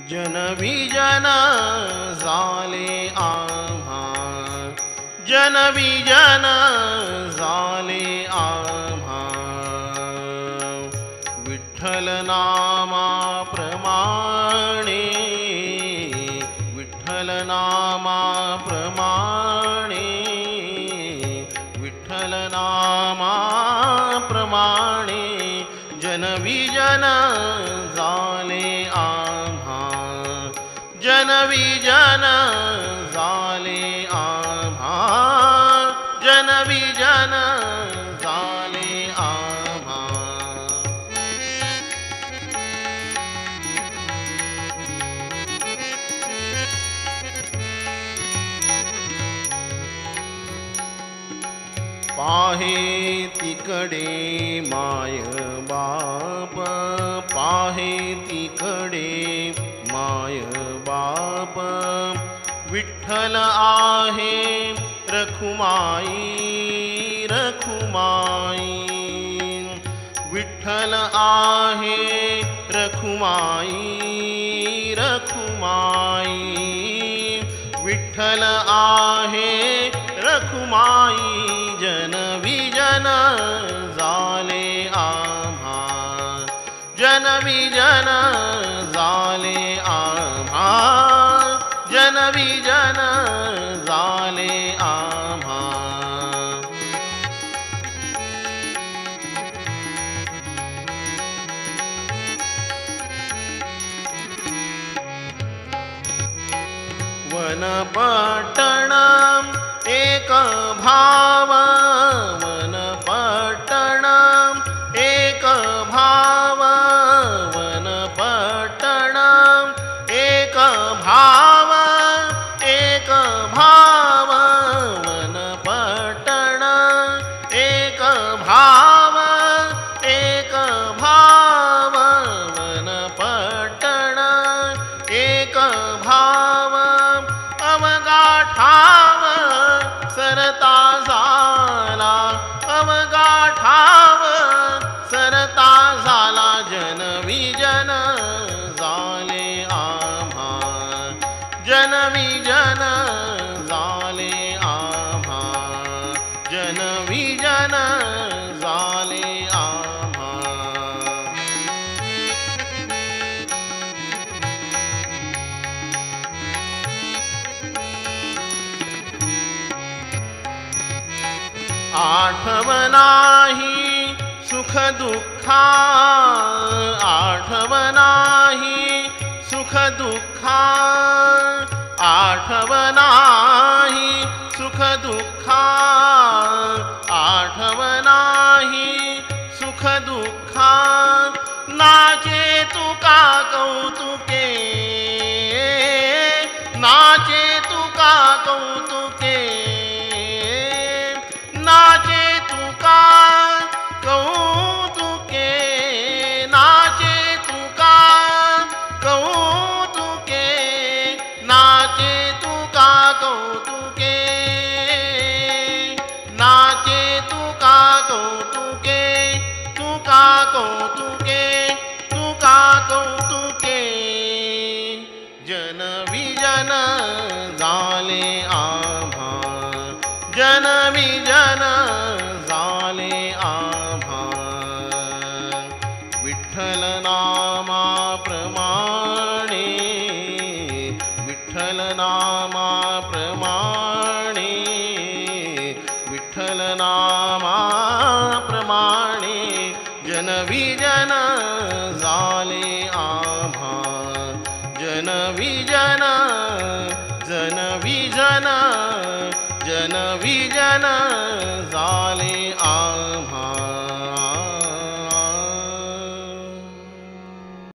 जनविजन झाले आम्हा, जनविजन झाले आम्हा, विठ्ठल नामा प्रमाणे, विठ्ठल नामा प्रमाणे, विठ्ठल नामा प्रमाणे, जनविजन झाले आम्हा, जनविजन झाले आम्हा, जनविजन झाले आम्हा. पाहे तिकडे माय बाप, पाहे तिकडे माय बाप, विठ्ठल आहे रखुमाई, रखुमाई, विठ्ठल आहे रखुमाई, रखुमाई, विठ्ठल आहे रखुमाई, जनविजन झाले आम्हा, जनविजन झाले आम्हा, जनविजन झाले आम्हा. वनपट्टण एक भाव, वनपट्टण एक भाव, वनपट्टण एक भाव, एक भाव, वनपट्टण एक भाव, एक भाव, वनपट्टण एक भाव, अवगाठाव सरता झाला, अवगाठाव सरता झाला, जनविजन झाले आम्हा, जनविजन झाले आम्हा, जनविजन झाले आम्हा. आठवनाही सुख दुःखा, आठवनाही सुख दुःखा, आठवनाही सुख दुःखा, आठवनाही सुख दुःखा, नाचे तुका कौतुके, नाचे तुका कौतुके, नाचे तुका कौतुके, नाचे तुका कौतुके, नाचे तुका कौतुके, नाचे तुका कौतुके, तुका कौतुके, तुका कौतुके, जनविजन झाले आम्हा, जनविजन झाले आम्हा. विठ्ठल नामा प्रमाणे, विठ्ठल नामा प्रमाणे, विठ्ठल नामा प्रमाणे, जनविजन झाले आम्हा, जनविजन, जनविजन, जनविजन झाले